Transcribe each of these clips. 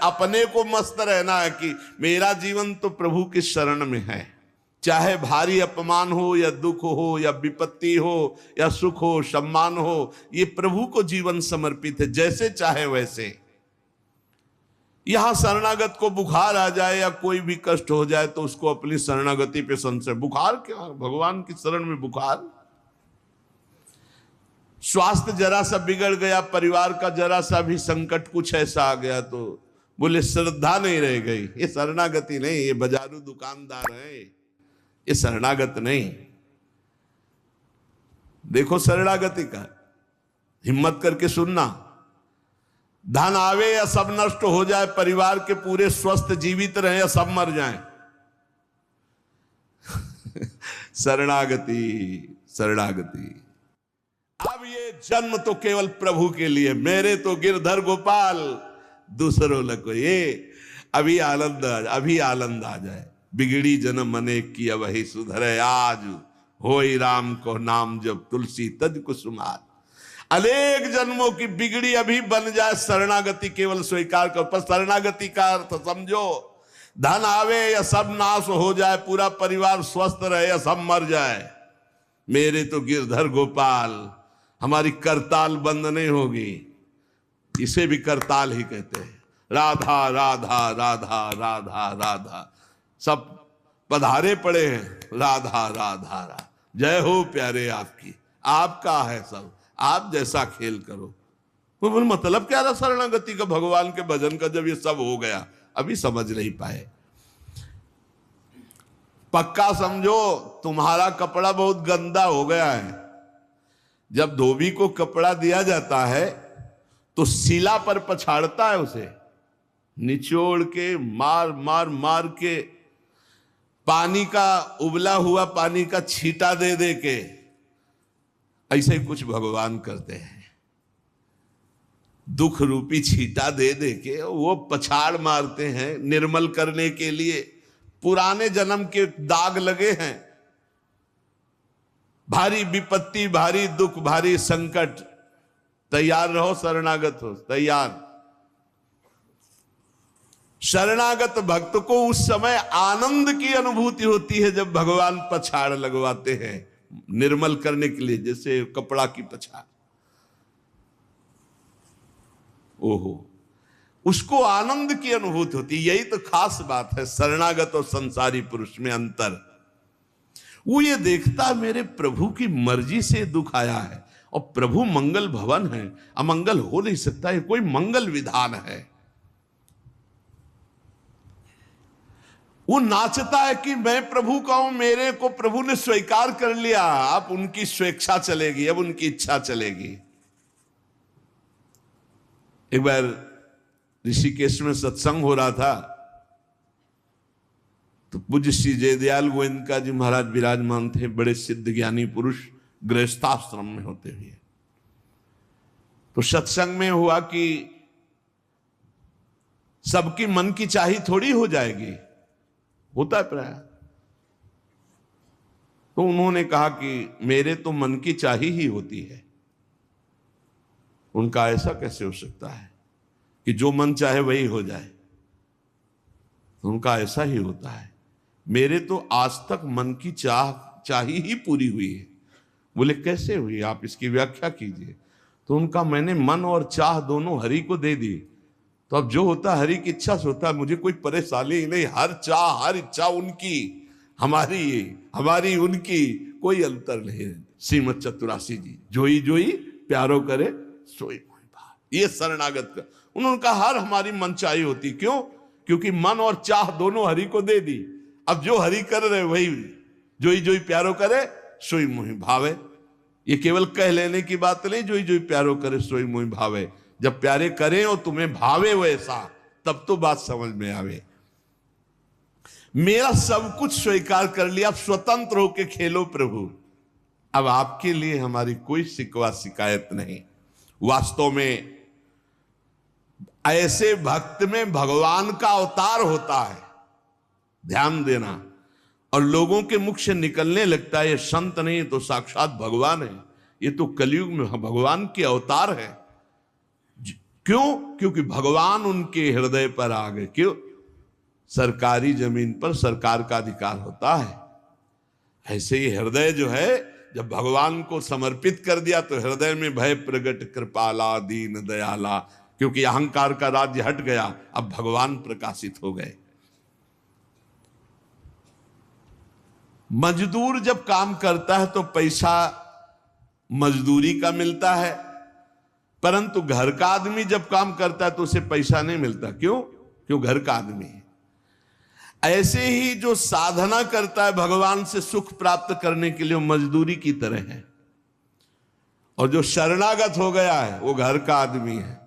अपने को मस्त रहना है कि मेरा जीवन तो प्रभु की शरण में है, चाहे भारी अपमान हो या दुख हो या विपत्ति हो या सुख हो सम्मान हो, ये प्रभु को जीवन समर्पित है, जैसे चाहे वैसे। यहां शरणागत को बुखार आ जाए या कोई भी कष्ट हो जाए तो उसको अपनी शरणागति पे संशय। बुखार क्या, भगवान की शरण में बुखार। स्वास्थ्य जरा सा बिगड़ गया, परिवार का जरा सा भी संकट कुछ ऐसा आ गया तो बोले श्रद्धा नहीं रह गई। ये शरणागति नहीं, ये बाजारू दुकानदार है, ये शरणागत नहीं। देखो शरणागति का हिम्मत करके सुनना। धन आवे या सब नष्ट हो जाए, परिवार के पूरे स्वस्थ जीवित रहे या सब मर जाएं, शरणागति शरणागति। अब ये जन्म तो केवल प्रभु के लिए, मेरे तो गिरधर गोपाल दूसरों लको। ये अभी आनंद आ जाए। बिगड़ी जन्म अनेक की वही सुधरे, आज होई राम को नाम जब तुलसी तज कुसुमार। अनेक जन्मों की बिगड़ी अभी बन जाए, शरणागति केवल स्वीकार कर। पर शरणागति का अर्थ समझो, धन आवे या सब नाश हो जाए, पूरा परिवार स्वस्थ रहे या सब मर जाए, मेरे तो गिरधर गोपाल, हमारी करताल बंद नहीं होगी। इसे भी करताल ही कहते हैं। राधा राधा राधा राधा राधा, सब पधारे पड़े हैं, राधा राधा राधा। जय हो प्यारे आपकी, आपका है सब, आप जैसा खेल करो। वो बोले मतलब क्या था शरणागति का, भगवान के भजन का, जब ये सब हो गया अभी समझ नहीं पाए। पक्का समझो तुम्हारा कपड़ा बहुत गंदा हो गया है। जब धोबी को कपड़ा दिया जाता है तो शिला पर पछाड़ता है, उसे निचोड़ के मार मार मार के, पानी का उबला हुआ पानी का छींटा दे दे के, ऐसे कुछ भगवान करते हैं। दुख रूपी छींटा दे दे के वो पछाड़ मारते हैं निर्मल करने के लिए। पुराने जन्म के दाग लगे हैं, भारी विपत्ति, भारी दुख, भारी संकट, तैयार रहो, शरणागत हो, तैयार। शरणागत भक्त को उस समय आनंद की अनुभूति होती है जब भगवान पछाड़ लगवाते हैं निर्मल करने के लिए, जैसे कपड़ा की पछाड़। ओहो, उसको आनंद की अनुभूति होती है। यही तो खास बात है शरणागत और संसारी पुरुष में अंतर। वो ये देखता मेरे प्रभु की मर्जी से दुख आया है, और प्रभु मंगल भवन है, अमंगल हो नहीं सकता, ये कोई मंगल विधान है। वो नाचता है कि मैं प्रभु का हूं, मेरे को प्रभु ने स्वीकार कर लिया, अब उनकी स्वेच्छा चलेगी, अब उनकी इच्छा चलेगी। एक बार ऋषिकेश में सत्संग हो रहा था तो पूज्य श्री जयदयाल गोविंदका जी महाराज विराजमान थे, बड़े सिद्ध ज्ञानी पुरुष, गृहस्थाश्रम में होते हुए। तो सत्संग में हुआ कि सबकी मन की चाही थोड़ी हो जाएगी, होता है प्राय। तो उन्होंने कहा कि मेरे तो मन की चाही ही होती है। उनका ऐसा कैसे हो सकता है कि जो मन चाहे वही हो जाए? उनका ऐसा ही होता है, मेरे तो आज तक मन की चाही ही पूरी हुई है। बोले कैसे हुई, आप इसकी व्याख्या कीजिए। तो उनका मैंने मन और चाह दोनों हरि को दे दी, तो अब जो होता हरि की इच्छा से होता है, मुझे कोई परेशानी ही नहीं। हर चाह हर इच्छा उनकी, हमारी उनकी कोई अंतर नहीं। श्रीमद चतुरासी जी, जोई जोई प्यारो करे सोई मोहि भाव। ये शरणागत का उन्होंने कहा हर हमारी मनचाही होती। क्यों? क्योंकि मन और चाह दोनों हरि को दे दी। अब जो हरि कर रहे वही जोई जोई प्यारो करे सोई मोहि भावे। ये केवल कह लेने की बात नहीं, जोई जोई प्यारो करे सोई मोहि भावे। जब प्यारे करें और तुम्हें भावे वैसा, तब तो बात समझ में आवे। मेरा सब कुछ स्वीकार कर लिया, अब स्वतंत्र होके खेलो प्रभु। अब आपके लिए हमारी कोई शिकवा शिकायत नहीं। वास्तव में ऐसे भक्त में भगवान का अवतार होता है, ध्यान देना। और लोगों के मुख से निकलने लगता है ये संत नहीं तो साक्षात भगवान है, ये तो कलयुग में भगवान के अवतार है। क्यों? क्योंकि भगवान उनके हृदय पर आ गए। क्यों? सरकारी जमीन पर सरकार का अधिकार होता है। ऐसे ही हृदय जो है, जब भगवान को समर्पित कर दिया तो हृदय में भय प्रगट कृपाला दीन दयाला, क्योंकि अहंकार का राज्य हट गया, अब भगवान प्रकाशित हो गए। मजदूर जब काम करता है तो पैसा मजदूरी का मिलता है, परंतु घर का आदमी जब काम करता है तो उसे पैसा नहीं मिलता। क्यों? क्यों? घर का आदमी है। ऐसे ही जो साधना करता है भगवान से सुख प्राप्त करने के लिए, वो मजदूरी की तरह है। और जो शरणागत हो गया है वो घर का आदमी है,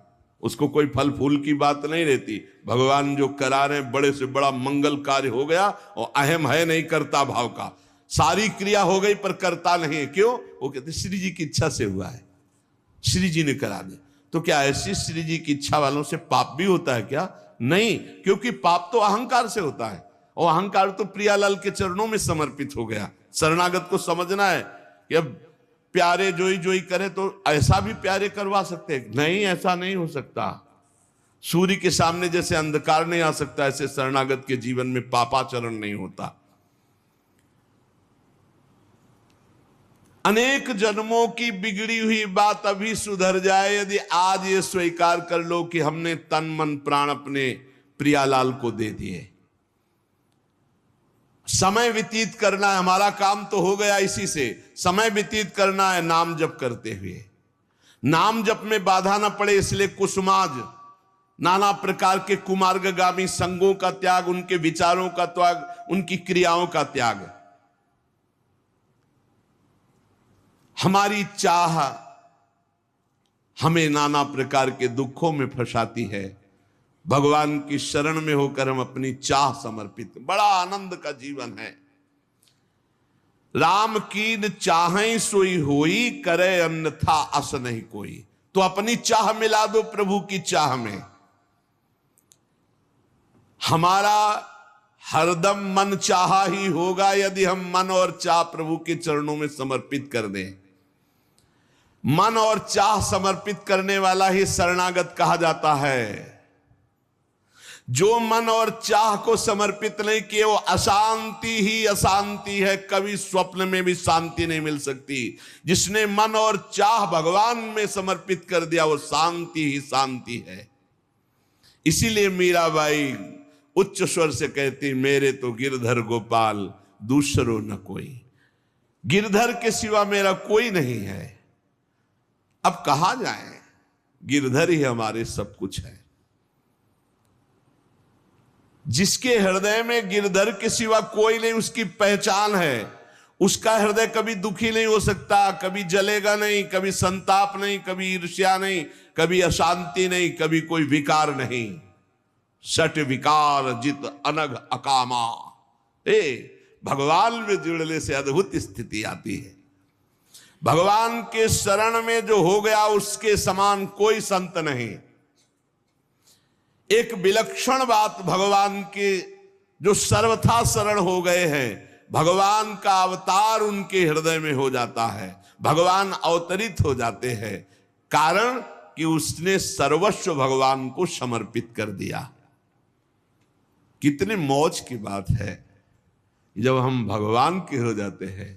उसको कोई फल फूल की बात नहीं रहती। भगवान जो करा रहे बड़े से बड़ा मंगल कार्य हो गया और अहम है नहीं करता भाव का, सारी क्रिया हो गई पर करता नहीं है। क्यों? वो कहते श्री जी की इच्छा से हुआ है, श्री जी ने करा दे। तो क्या ऐसी श्री जी की इच्छा वालों से पाप भी होता है क्या? नहीं, क्योंकि पाप तो अहंकार से होता है, और अहंकार तो प्रियालाल के चरणों में समर्पित हो गया। शरणागत को समझना है कि अब प्यारे जोई जोई करे तो ऐसा भी प्यारे करवा सकते हैं? नहीं, ऐसा नहीं हो सकता। सूर्य के सामने जैसे अंधकार नहीं आ सकता, ऐसे शरणागत के जीवन में पापाचरण नहीं होता। अनेक जन्मों की बिगड़ी हुई बात अभी सुधर जाए यदि आज ये स्वीकार कर लो कि हमने तन मन प्राण अपने प्रियालाल को दे दिए। समय व्यतीत करना है, हमारा काम तो हो गया इसी से। समय व्यतीत करना है नाम जप करते हुए, नाम जप में बाधा ना पड़े इसलिए कुसुमाज, नाना प्रकार के कुमार्गगामी संगों का त्याग, उनके विचारों का त्याग, उनकी क्रियाओं का त्याग। हमारी चाह हमें नाना प्रकार के दुखों में फंसाती है। भगवान की शरण में होकर हम अपनी चाह समर्पित, बड़ा आनंद का जीवन है। राम कीन चाहें सोई होई, करे अन्यथा अस नहीं कोई। तो अपनी चाह मिला दो प्रभु की चाह में। हमारा हरदम मन चाहा ही होगा यदि हम मन और चाह प्रभु के चरणों में समर्पित कर दें। मन और चाह समर्पित करने वाला ही शरणागत कहा जाता है। जो मन और चाह को समर्पित नहीं किए वो अशांति ही अशांति है, कभी स्वप्न में भी शांति नहीं मिल सकती। जिसने मन और चाह भगवान में समर्पित कर दिया वो शांति ही शांति है। इसीलिए मीराबाई उच्च स्वर से कहती, मेरे तो गिरधर गोपाल दूसरो न कोई। गिरधर के सिवा मेरा कोई नहीं है। अब कहां जाएं? गिरधर ही हमारे सब कुछ है। जिसके हृदय में गिरधर के सिवा कोई नहीं, उसकी पहचान है। उसका हृदय कभी दुखी नहीं हो सकता, कभी जलेगा नहीं, कभी संताप नहीं, कभी ईर्ष्या नहीं, कभी अशांति नहीं, कभी कोई विकार नहीं। सट विकार जित अनग अकामा। भगवान में जुड़ने से अद्भुत स्थिति आती है। भगवान के शरण में जो हो गया उसके समान कोई संत नहीं। एक विलक्षण बात, भगवान के जो सर्वथा शरण हो गए हैं, भगवान का अवतार उनके हृदय में हो जाता है। भगवान अवतरित हो जाते हैं, कारण कि उसने सर्वस्व भगवान को समर्पित कर दिया। कितने मौज की बात है। जब हम भगवान के हो जाते हैं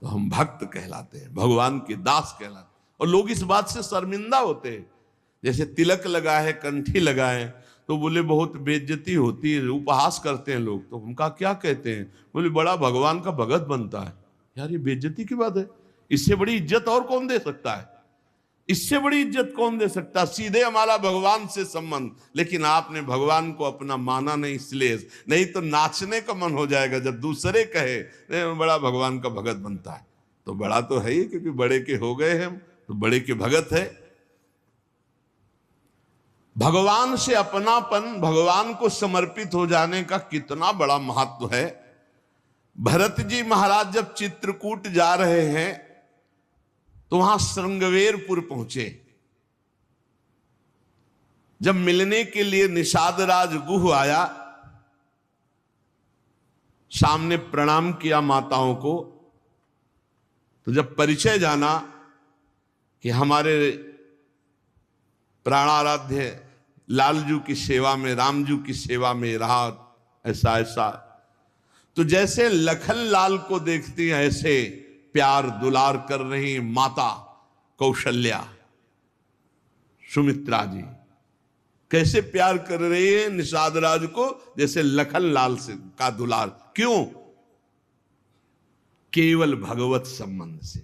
तो हम भक्त कहलाते हैं, भगवान के दास कहलाते हैं। और लोग इस बात से शर्मिंदा होते हैं। जैसे तिलक लगाए, कंठी लगाए तो बोले बहुत बेइज्जती होती है, उपहास करते हैं लोग। तो हम कहा क्या कहते हैं? बोले बड़ा भगवान का भगत बनता है। यार ये बेइज्जती की बात है। इससे बड़ी इज्जत और कौन दे सकता है? इससे बड़ी इज्जत कौन दे सकता? सीधे हमारा भगवान से संबंध। लेकिन आपने भगवान को अपना माना नहीं, इसलिए नहीं तो नाचने का मन हो जाएगा जब दूसरे कहे बड़ा भगवान का भगत बनता है। तो बड़ा तो है ही, क्योंकि बड़े के हो गए हम तो बड़े के भगत है। भगवान से अपनापन, भगवान को समर्पित हो जाने का कितना बड़ा महत्व है। भरत जी महाराज जब चित्रकूट जा रहे हैं तो वहां श्रृंगवेरपुर पहुंचे। जब मिलने के लिए निषादराज गुह आया, सामने प्रणाम किया माताओं को। तो जब परिचय जाना कि हमारे प्राणाराध्य लालजू की सेवा में, रामजू की सेवा में रहा, ऐसा ऐसा। तो जैसे लखन लाल को देखती हैं ऐसे प्यार दुलार कर रही माता कौशल्या, सुमित्रा जी कैसे प्यार कर रही है निषाद राज को, जैसे लखन लाल से का दुलार। क्यों? केवल भगवत संबंध से,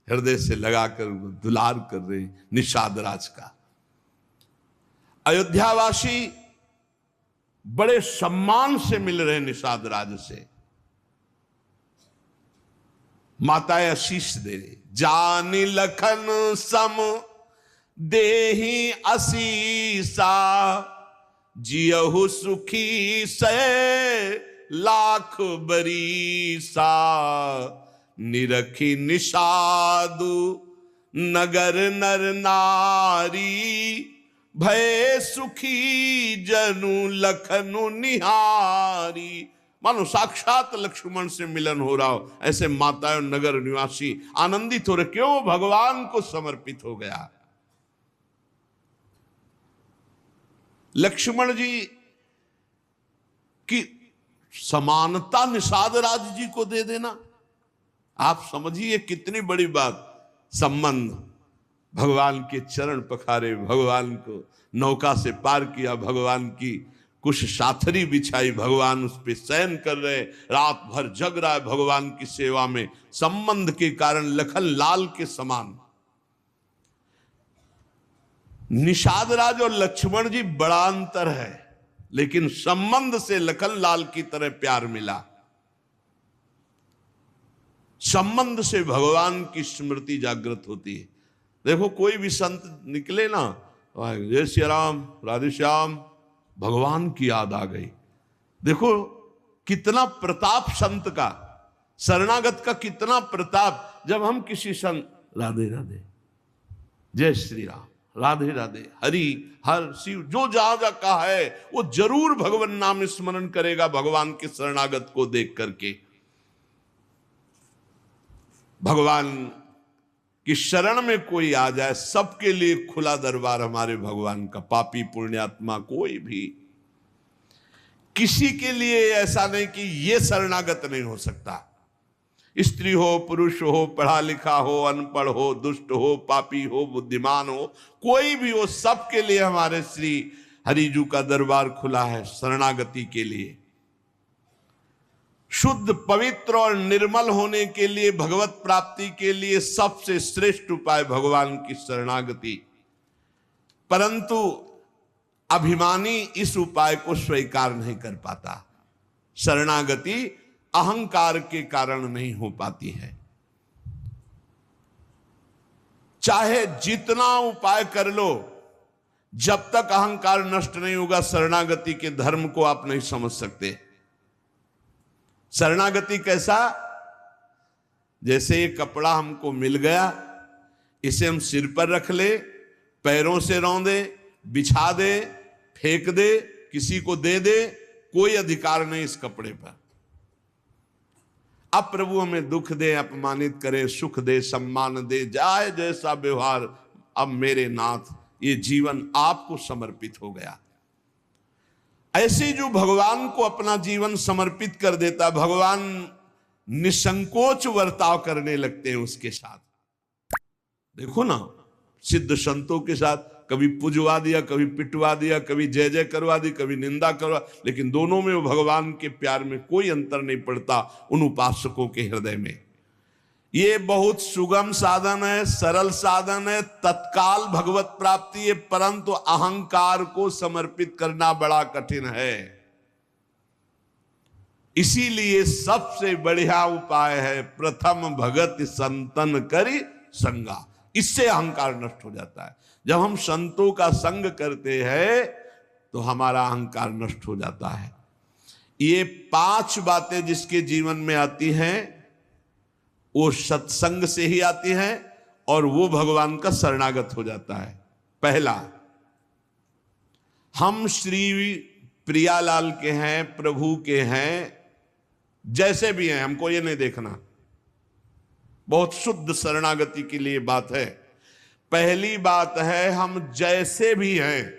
हृदय से लगाकर दुलार कर रहे निषाद राज का। अयोध्यावासी बड़े सम्मान से मिल रहे निषाद राज से। माताएं आशीष दे रही, जानी लखन सम देही असीसा, जियहु सुखी से लाख बरीसा, निरखी निषादु नगर नर नारी, भय सुखी जनु लखनु निहारी। मानो साक्षात लक्ष्मण से मिलन हो रहा हो, ऐसे माताएं नगर निवासी आनंदित हो रहे। क्यों? भगवान को समर्पित हो गया। लक्ष्मण जी की समानता निषाद राज जी को दे देना, आप समझिए कितनी बड़ी बात। संबंध, भगवान के चरण पखारे, भगवान को नौका से पार किया, भगवान की कुछ साथरी बिछाई, भगवान उस पे शयन कर रहे, रात भर जग रहा है भगवान की सेवा में। संबंध के कारण लखन लाल के समान। निषाद राज और लक्ष्मण जी बड़ा अंतर है, लेकिन संबंध से लखन लाल की तरह प्यार मिला। संबंध से भगवान की स्मृति जागृत होती है। देखो कोई भी संत निकले ना, जय श्री राम, राधे श्याम, भगवान की याद आ गई। देखो कितना प्रताप संत का, शरणागत का कितना प्रताप। जब हम किसी संत, राधे राधे, जय श्री राम, राधे राधे, हरि हर शिव, जो जहां जा का है वो जरूर भगवान नाम स्मरण करेगा भगवान के शरणागत को देख करके। भगवान कि शरण में कोई आ जाए, सबके लिए खुला दरबार हमारे भगवान का। पापी पुण्यात्मा कोई भी, किसी के लिए ऐसा नहीं कि ये शरणागत नहीं हो सकता। स्त्री हो, पुरुष हो, पढ़ा लिखा हो, अनपढ़ हो, दुष्ट हो, पापी हो, बुद्धिमान हो, कोई भी हो, सबके लिए हमारे श्री हरिजू का दरबार खुला है शरणागति के लिए। शुद्ध, पवित्र और निर्मल होने के लिए, भगवत प्राप्ति के लिए सबसे श्रेष्ठ उपाय भगवान की शरणागति। परंतु अभिमानी इस उपाय को स्वीकार नहीं कर पाता। शरणागति अहंकार के कारण नहीं हो पाती है। चाहे जितना उपाय कर लो, जब तक अहंकार नष्ट नहीं होगा, शरणागति के धर्म को आप नहीं समझ सकते। शरणागति कैसा? जैसे ये कपड़ा हमको मिल गया, इसे हम सिर पर रख ले, पैरों से रौंदे, बिछा दे, फेंक दे, किसी को दे दे, कोई अधिकार नहीं इस कपड़े पर। अब प्रभु हमें दुख दे, अपमानित करे, सुख दे, सम्मान दे, जाए जैसा व्यवहार, अब मेरे नाथ ये जीवन आपको समर्पित हो गया। ऐसे जो भगवान को अपना जीवन समर्पित कर देता, भगवान निसंकोच वर्ताव करने लगते हैं उसके साथ। देखो ना, सिद्ध संतों के साथ कभी पुजवा दिया, कभी पिटवा दिया, कभी जय जय करवा दी, कभी निंदा करवा, लेकिन दोनों में वो भगवान के प्यार में कोई अंतर नहीं पड़ता उन उपासकों के हृदय में। ये बहुत सुगम साधन है, सरल साधन है, तत्काल भगवत प्राप्ति है, परंतु अहंकार को समर्पित करना बड़ा कठिन है। इसीलिए सबसे बढ़िया उपाय है प्रथम भगत संतन करी संगा। इससे अहंकार नष्ट हो जाता है। जब हम संतों का संग करते हैं तो हमारा अहंकार नष्ट हो जाता है। ये 5 बातें जिसके जीवन में आती हैं वो सत्संग से ही आती हैं और वो भगवान का शरणागत हो जाता है। पहला, हम श्री प्रियालाल के हैं, प्रभु के हैं, जैसे भी हैं, हमको ये नहीं देखना। बहुत शुद्ध शरणागति के लिए बात है। पहली बात है हम जैसे भी हैं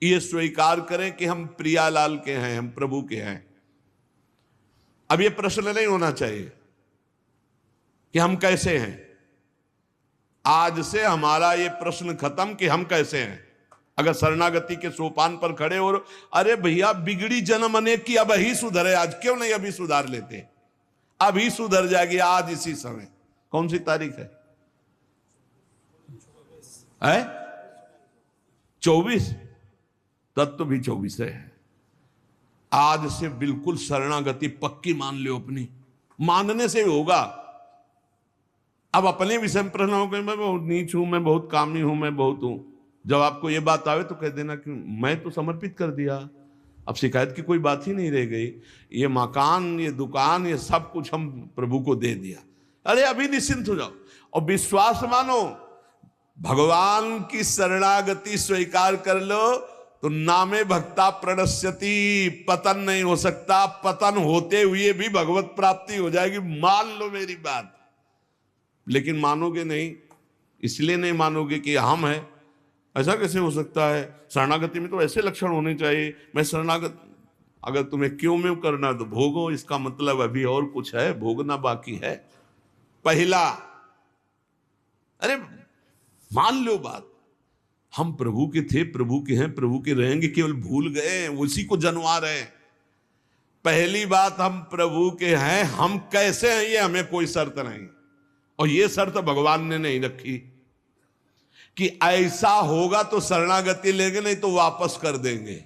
ये स्वीकार करें कि हम प्रियालाल के हैं, हम प्रभु के हैं। अब ये प्रश्न नहीं होना चाहिए कि हम कैसे हैं। आज से हमारा ये प्रश्न खत्म कि हम कैसे हैं। अगर शरणागति के सोपान पर खड़े और अरे भैया बिगड़ी जन्म अनेक की, अब ही सुधरे, आज क्यों नहीं अभी सुधार लेते, अभी सुधर जाएगी आज इसी समय। कौन सी तारीख है? 24। तत्व भी 24 है। आज से बिल्कुल शरणागति पक्की मान लो अपनी, मानने से होगा। अब अपने विषय में प्रश्न हो गए, मैं बहुत नीच हूं, मैं बहुत कामी हूं, मैं बहुत हूं। जब आपको ये बात आवे तो कह देना कि मैं तो समर्पित कर दिया, अब शिकायत की कोई बात ही नहीं रह गई। ये मकान, ये दुकान, ये सब कुछ हम प्रभु को दे दिया। अरे अभी निश्चिंत हो जाओ और विश्वास मानो, भगवान की शरणागति स्वीकार कर लो तो नामे भक्ता प्रणश्यति, पतन नहीं हो सकता। पतन होते हुए भी भगवत प्राप्ति हो जाएगी, मान लो मेरी बात। लेकिन मानोगे नहीं, इसलिए नहीं मानोगे कि हम हैं। ऐसा कैसे हो सकता है? शरणागति में तो ऐसे लक्षण होने चाहिए। मैं शरणागत, अगर तुम्हें क्यों में करना तो भोगो, इसका मतलब अभी और कुछ है, भोगना बाकी है। पहला, अरे मान लो बात, हम प्रभु के थे, प्रभु के हैं, प्रभु के रहेंगे, केवल भूल गए, उसी को जनवा रहे हैं। पहली बात, हम प्रभु के हैं, हम कैसे हैं ये हमें कोई शर्त नहीं, और ये शर्त भगवान ने नहीं रखी कि ऐसा होगा तो शरणागति लेंगे, नहीं तो वापस कर देंगे।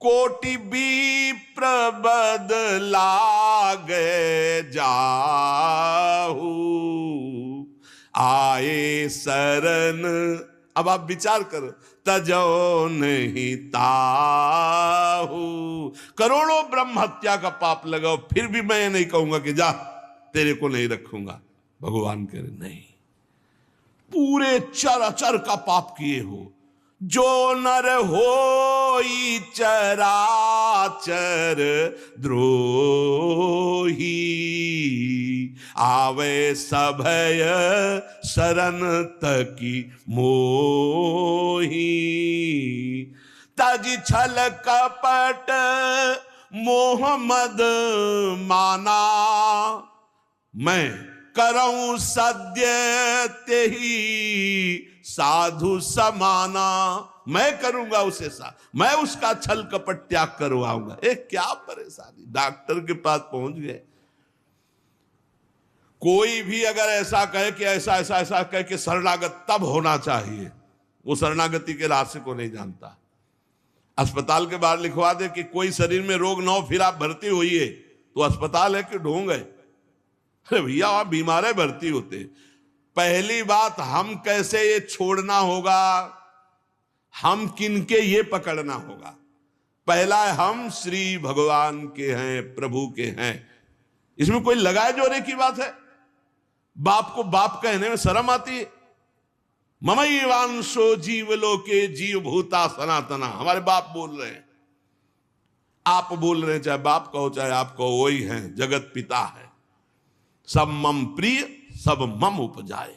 कोटि विप्र बदलागे जाहू, आए शरण। अब आप विचार करो, तजो नहीं ताहू, करोड़ों ब्रह्म हत्या का पाप लगाओ, फिर भी मैं नहीं कहूंगा कि जा तेरे को नहीं रखूंगा। भगवान कह रहे नहीं, पूरे चराचर का पाप किए हो, जो नर होई चराचर द्रोही, आवे सभय शरण तकी मोही, तज छल कपट मोह मद माना, मैं करऊं सद्य तेहि साधु समाना। मैं करूंगा उसे मैं उसका छल कपट त्याग करवाऊंगा। क्या परेशानी, डॉक्टर के पास पहुंच गए। कोई भी अगर ऐसा कहे कि ऐसा ऐसा ऐसा कहे कि शरणागत तब होना चाहिए, वो शरणागति के रास्ते को नहीं जानता। अस्पताल के बाहर लिखवा दे कि कोई शरीर में रोग न हो फिर आप भर्ती होइए, तो अस्पताल है कि ढोंग है? अरे भैया आप बीमार है, भर्ती होते। पहली बात, हम कैसे ये छोड़ना होगा, हम किनके ये पकड़ना होगा। पहला है, हम श्री भगवान के हैं, प्रभु के हैं। इसमें कोई लगाए जोरे की बात है? बाप को बाप कहने में शर्म आती है। ममैवांशो जीवलोके जीव भूता सनातना, हमारे बाप बोल रहे हैं, आप बोल रहे हैं, चाहे बाप कहो चाहे आप कहो, वही हैं, जगत पिता है। सब मम प्रिय सब मम उपजाए,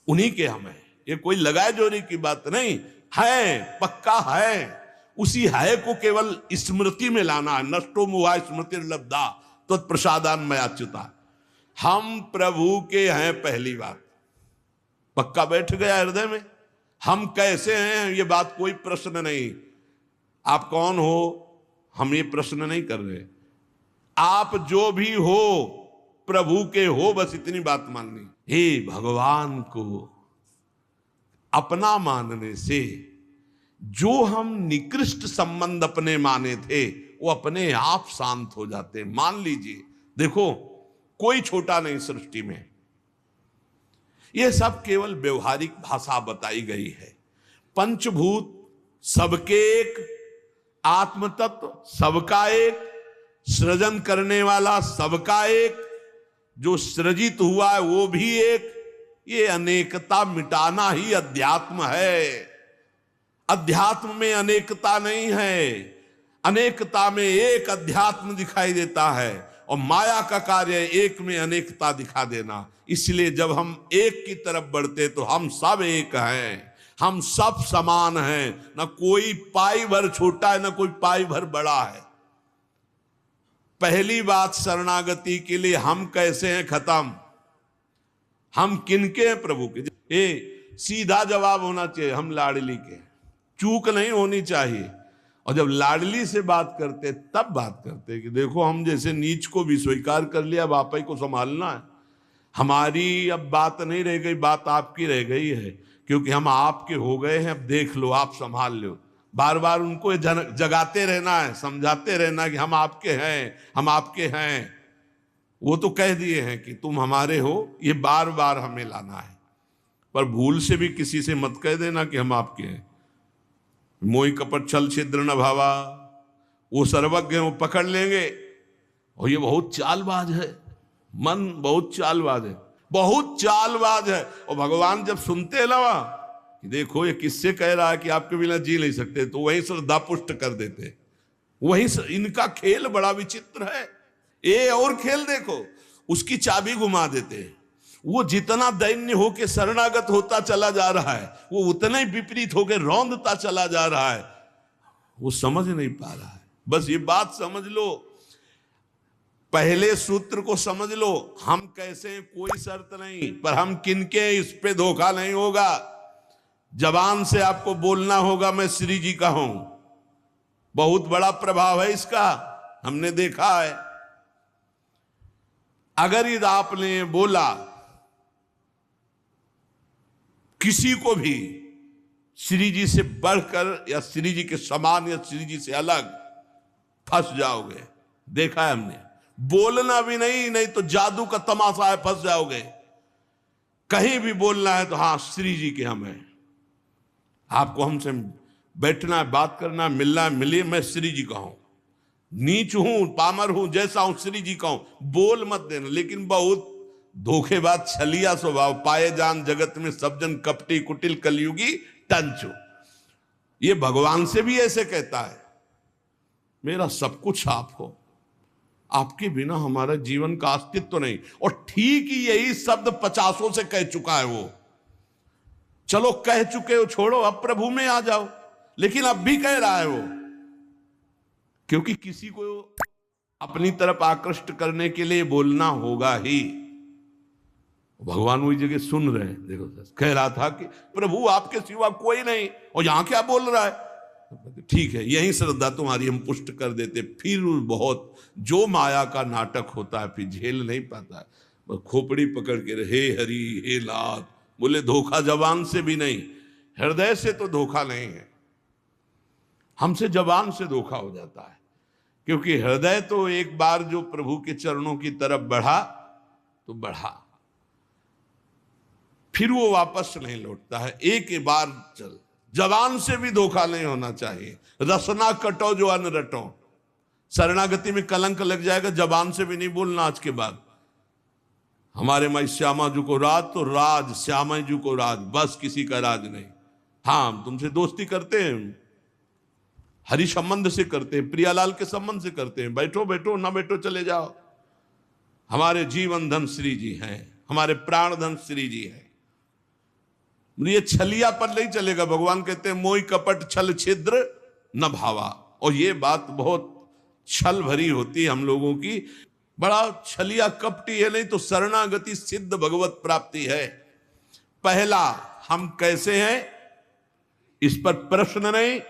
उन्हीं के हम हैं। ये कोई लगाए जोरी की बात नहीं है, पक्का है। उसी है को केवल स्मृति में लाना है। नष्टो मुहा स्मृति लब्धा तो प्रसादान मयाच्युता। हम प्रभु के हैं, पहली बात पक्का बैठ गया हृदय में। हम कैसे हैं ये बात कोई प्रश्न नहीं। आप कौन हो हम ये प्रश्न नहीं कर रहे। आप जो भी हो प्रभु के हो, बस इतनी बात माननी। हे भगवान को अपना मानने से जो हम निकृष्ट संबंध अपने माने थे वो अपने आप शांत हो जाते। मान लीजिए, देखो कोई छोटा नहीं सृष्टि में, यह सब केवल व्यवहारिक भाषा बताई गई है। पंचभूत सबके एक, आत्म तत्व सबका एक, सृजन करने वाला सबका एक, जो सृजित हुआ है वो भी एक। ये अनेकता मिटाना ही अध्यात्म है। अध्यात्म में अनेकता नहीं है, अनेकता में एक अध्यात्म दिखाई देता है। और माया का कार्य है एक में अनेकता दिखा देना। इसलिए जब हम एक की तरफ बढ़ते तो हम सब एक हैं, हम सब समान हैं, ना कोई पाई भर छोटा है ना कोई पाई भर बड़ा है। पहली बात शरणागति के लिए हम कैसे हैं खत्म, हम किनके हैं, प्रभु के। सीधा जवाब होना चाहिए, हम लाडली के, चूक नहीं होनी चाहिए। और जब लाडली से बात करते तब बात करते कि देखो हम जैसे नीच को भी स्वीकार कर लिया, अब आप ही को संभालना है, हमारी अब बात नहीं रह गई, बात आपकी रह गई है, क्योंकि हम आपके हो गए हैं, अब देख लो, आप संभाल लो। बार बार उनको जगाते रहना है, समझाते रहना कि हम आपके हैं, हम आपके हैं। वो तो कह दिए हैं कि तुम हमारे हो, ये बार बार हमें लाना है। पर भूल से भी किसी से मत कह देना कि हम आपके हैं। मोहि कपट छल छिद्र न भावा, वो सर्वज्ञ हैं, वो पकड़ लेंगे। और ये बहुत चालबाज है, मन बहुत चालबाज है, बहुत चालबाज है। और भगवान जब सुनते लवा कि देखो ये किससे कह रहा है कि आपके बिना जी नहीं सकते, तो वहीं श्रद्धा पुष्ट कर देते। वहीं इनका खेल बड़ा विचित्र है। ये और खेल देखो, उसकी चाबी घुमा देते हैं। वो जितना दैन्य होके शरणागत होता चला जा रहा है, वो उतना ही विपरीत होके रौंदता चला जा रहा है। वो समझ नहीं पा रहा है। बस ये बात समझ लो, पहले सूत्र को समझ लो, हम कैसे हैं कोई शर्त नहीं, पर हम किनके, इस पे धोखा नहीं होगा। जबान से आपको बोलना होगा मैं श्री जी का हूं, बहुत बड़ा प्रभाव है इसका, हमने देखा है। अगर यदि आपने बोला किसी को भी श्री जी से बढ़कर या श्री जी के समान या श्री जी से अलग, फंस जाओगे। देखा है हमने, बोलना भी नहीं तो जादू का तमाशा है, फंस जाओगे। कहीं भी बोलना है तो हाँ श्री जी के हम हैं, आपको हमसे बैठना है, बात करना है, मिलना है, मिलिए, मैं श्री जी का हूं, नीच हूं, पामर हूं, जैसा हूं श्री जी का हूं, बोल मत देना। लेकिन बहुत धोखेबाज छलिया स्वभाव, पाए जान जगत में सब जन कपटी कुटिल कलयुगी टंचो। ये भगवान से भी ऐसे कहता है, मेरा सब कुछ आप हो, आपके बिना हमारा जीवन का अस्तित्व नहीं। और ठीक ही यही शब्द 50 से कह चुका है वो। चलो कह चुके हो, छोड़ो, अब प्रभु में आ जाओ। लेकिन अब भी कह रहा है वो, क्योंकि किसी को अपनी तरफ आकृष्ट करने के लिए बोलना होगा ही। भगवान वही जगह सुन रहे हैं। देखो कह रहा था कि प्रभु आपके सिवा कोई नहीं, और यहां क्या बोल रहा है। ठीक है, यही श्रद्धा तुम्हारी हम पुष्ट कर देते। फिर बहुत जो माया का नाटक होता है, फिर झेल नहीं पाता है, खोपड़ी पकड़ के हे हरि हे नाथ बोले। धोखा जबान से भी नहीं, हृदय से तो धोखा नहीं है, हमसे जबान से धोखा हो जाता है। क्योंकि हृदय तो एक बार जो प्रभु के चरणों की तरफ बढ़ा तो बढ़ा, फिर वो वापस नहीं लौटता है। एक बार चल, जबान से भी धोखा नहीं होना चाहिए। रसना कटो जो अन्न रटो, शरणागति में कलंक लग जाएगा। जबान से भी नहीं बोलना आज के बाद, हमारे माई श्यामा जी को राज तो राज, श्यामा जी को राज, बस किसी का राज नहीं। हाँ तुमसे दोस्ती करते हैं, हरि संबंध से करते हैं, प्रियालाल के संबंध से करते हैं, बैठो बैठो, ना बैठो चले जाओ। हमारे जीवन धन श्री जी हैं, हमारे प्राण धन श्री जी हैं। ये छलिया पर नहीं चलेगा। भगवान कहते हैं मोहि कपट छल छिद्र न भावा। और ये बात बहुत छल भरी होती है हम लोगों की, बड़ा छलिया कपटी है। नहीं तो शरणागति सिद्ध भगवत प्राप्ति है। पहला, हम कैसे हैं इस पर प्रश्न नहीं,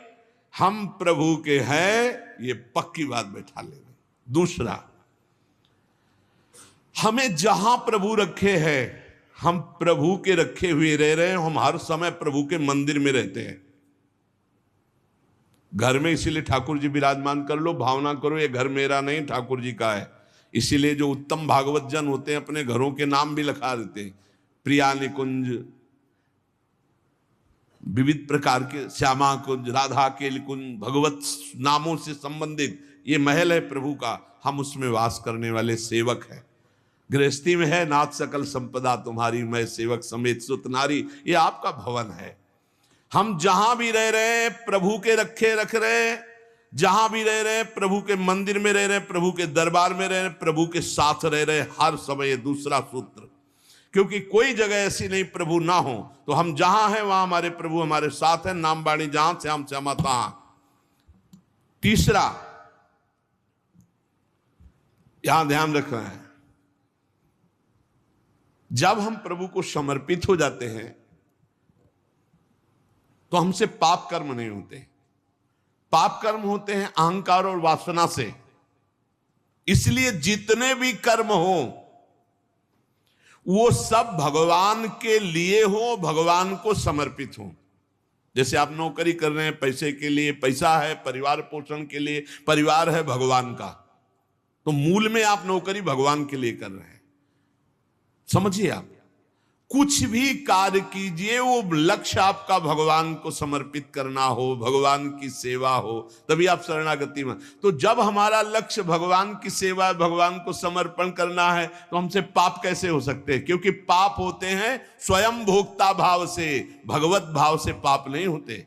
हम प्रभु के हैं ये पक्की बात बैठा लेना। दूसरा, हमें जहां प्रभु रखे हैं, हम प्रभु के रखे हुए रह रहे हैं। हम हर समय प्रभु के मंदिर में रहते हैं, घर में। इसीलिए ठाकुर जी विराजमान कर लो, भावना करो ये घर मेरा नहीं ठाकुर जी का है। इसीलिए जो उत्तम भागवत जन होते हैं अपने घरों के नाम भी लिखा देते हैं, प्रिया निकुंज, विविध प्रकार के श्यामा कुंज, राधा के कुंज, भगवत नामों से संबंधित ये महल है प्रभु का। हम उसमें वास करने वाले सेवक हैं। गृहस्थी में है नाथ सकल संपदा तुम्हारी, मैं सेवक समेत सुत नारी, ये आपका भवन है। हम जहां भी रह रहे हैं प्रभु के रखे रख रहे हैं। जहां भी रह रहे हैं, प्रभु के मंदिर में रह रहे हैं, प्रभु के दरबार में रह रहे हैं, प्रभु के साथ रह रहे हैं हर समय। ये दूसरा सूत्र, क्योंकि कोई जगह ऐसी नहीं प्रभु ना हो, तो हम जहां हैं वहां हमारे प्रभु हमारे साथ हैं। नाम बाणी जहां श्याम श्यामा तहां। तीसरा यहां ध्यान रखना है, जब हम प्रभु को समर्पित हो जाते हैं तो हमसे पाप कर्म नहीं होते। पाप कर्म होते हैं अहंकार और वासना से। इसलिए जितने भी कर्म हो वो सब भगवान के लिए हो, भगवान को समर्पित हो। जैसे आप नौकरी कर रहे हैं पैसे के लिए, पैसा है परिवार पोषण के लिए, परिवार है भगवान का, तो मूल में आप नौकरी भगवान के लिए कर रहे हैं। समझिए, आप कुछ भी कार्य कीजिए वो लक्ष्य आपका भगवान को समर्पित करना हो, भगवान की सेवा हो, तभी आप शरणागति में। तो जब हमारा लक्ष्य भगवान की सेवा, भगवान को समर्पण करना है, तो हमसे पाप कैसे हो सकते हैं? क्योंकि पाप होते हैं स्वयं भोक्ता भाव से, भगवत भाव से पाप नहीं होते।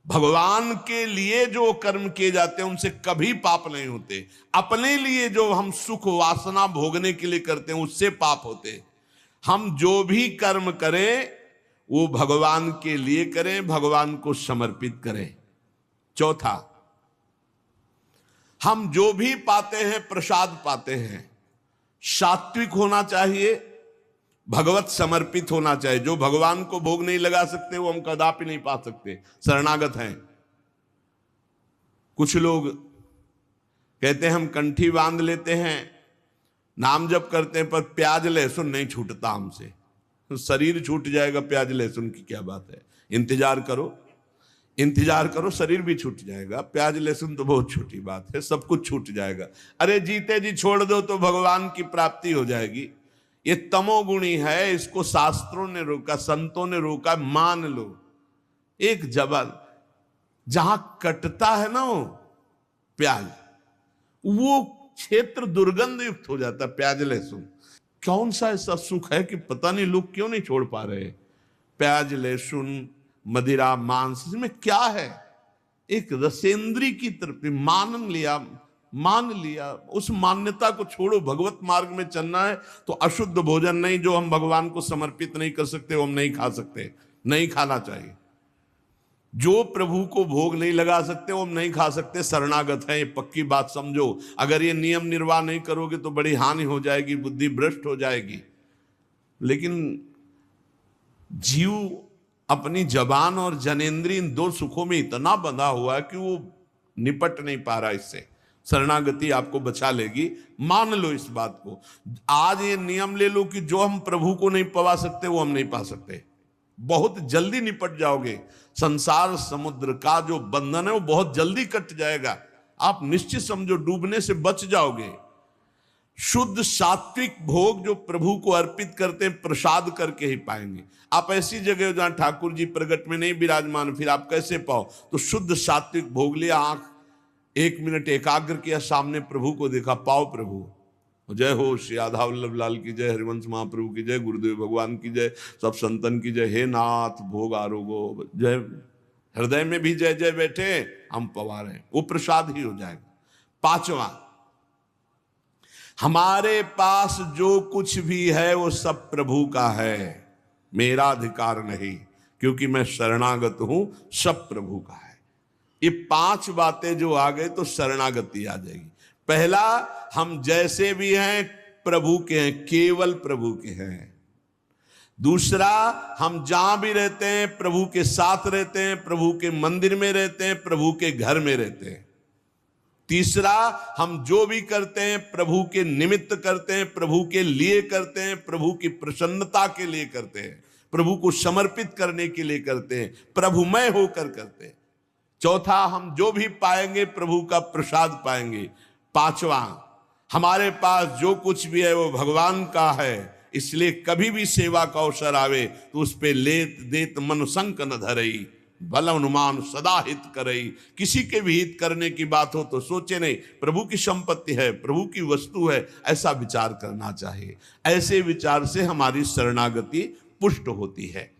भगवान के लिए जो कर्म किए जाते हैं उनसे कभी पाप नहीं होते। अपने लिए जो हम सुख वासना भोगने के लिए करते हैं उससे पाप होते। हम जो भी कर्म करें वो भगवान के लिए करें, भगवान को समर्पित करें। चौथा, हम जो भी पाते हैं प्रसाद पाते हैं, सात्विक होना चाहिए, भगवत समर्पित होना चाहिए। जो भगवान को भोग नहीं लगा सकते वो हम कदापि नहीं पा सकते, शरणागत हैं। कुछ लोग कहते हैं हम कंठी बांध लेते हैं, नाम जप करते हैं, पर प्याज लहसुन नहीं छूटता हमसे। तो शरीर छूट जाएगा, प्याज लहसुन की क्या बात है? इंतजार करो, इंतजार करो, शरीर भी छूट जाएगा। प्याज लहसुन तो बहुत छोटी बात है, सब कुछ छूट जाएगा। अरे जीते जी छोड़ दो तो भगवान की प्राप्ति हो जाएगी। ये तमोगुणी है, इसको शास्त्रों ने रोका, संतों ने रोका। मान लो एक जबल जहां कटता है ना वो प्याज, वो क्षेत्र दुर्गंध युक्त हो जाता है। प्याज लहसुन कौन सा ऐसा सुख है कि पता नहीं लोग क्यों नहीं छोड़ पा रहे? प्याज लहसुन मदिरा मांस, इसमें क्या है? एक रसेंद्री की तरफ मान लिया। उस मान्यता को छोड़ो। भगवत मार्ग में चलना है तो अशुद्ध भोजन नहीं, जो हम भगवान को समर्पित नहीं कर सकते वो हम नहीं खा सकते, नहीं खाना चाहिए। जो प्रभु को भोग नहीं लगा सकते वो हम नहीं खा सकते, शरणागत है। ये पक्की बात समझो। अगर ये नियम निर्वाह नहीं करोगे तो बड़ी हानि हो जाएगी, बुद्धि भ्रष्ट हो जाएगी। लेकिन जीव अपनी जबान और जनेंद्री इन दो सुखों में इतना बंधा हुआ है कि वो निपट नहीं पा रहा इससे। शरणागति आपको बचा लेगी, मान लो इस बात को। आज ये नियम ले लो कि जो हम प्रभु को नहीं पा सकते वो हम नहीं पा सकते। बहुत जल्दी निपट जाओगे। संसार समुद्र का जो बंधन है वो बहुत जल्दी कट जाएगा। आप निश्चित समझो, डूबने से बच जाओगे। शुद्ध सात्विक भोग जो प्रभु को अर्पित करते हैं प्रसाद करके ही पाएंगे। आप ऐसी जगह जहां ठाकुर जी प्रगट में नहीं विराजमान, फिर आप कैसे पाओ? तो शुद्ध सात्विक भोग लिया, आंख 1 मिनट एकाग्र किया, सामने प्रभु को देखा, पाओ प्रभु। जय हो श्री राधा वल्लभ लाल की जय, हरिवंश महाप्रभु की जय, गुरुदेव भगवान की जय, सब संतन की जय। हे नाथ भोग आरोगो जय। हृदय में भी जय जय बैठे, हम पवार हैं, वो प्रसाद ही हो जाएगा। पांचवा, हमारे पास जो कुछ भी है वो सब प्रभु का है, मेरा अधिकार नहीं, क्योंकि मैं शरणागत हूं, सब प्रभु का है। ये 5 बातें जो आ गए तो शरणागति आ जाएगी। पहला, हम जैसे भी हैं प्रभु के हैं, केवल प्रभु के हैं। दूसरा, हम जहां भी रहते हैं प्रभु के साथ रहते हैं, प्रभु के मंदिर में रहते हैं, प्रभु के घर में रहते हैं। तीसरा, हम जो भी करते हैं प्रभु के निमित्त करते हैं, प्रभु के लिए करते हैं, प्रभु की प्रसन्नता के लिए करते हैं, प्रभु को समर्पित करने के लिए करते हैं, प्रभुमय होकर करते हैं। चौथा, हम जो भी पाएंगे प्रभु का प्रसाद पाएंगे। पांचवा, हमारे पास जो कुछ भी है वो भगवान का है, इसलिए कभी भी सेवा का अवसर आवे तो उस पे लेत देत मन संक न धरई, बल अनुमान सदा हित करई। किसी के भी हित करने की बात हो तो सोचे नहीं, प्रभु की संपत्ति है, प्रभु की वस्तु है, ऐसा विचार करना चाहिए। ऐसे विचार से हमारी शरणागति पुष्ट होती है।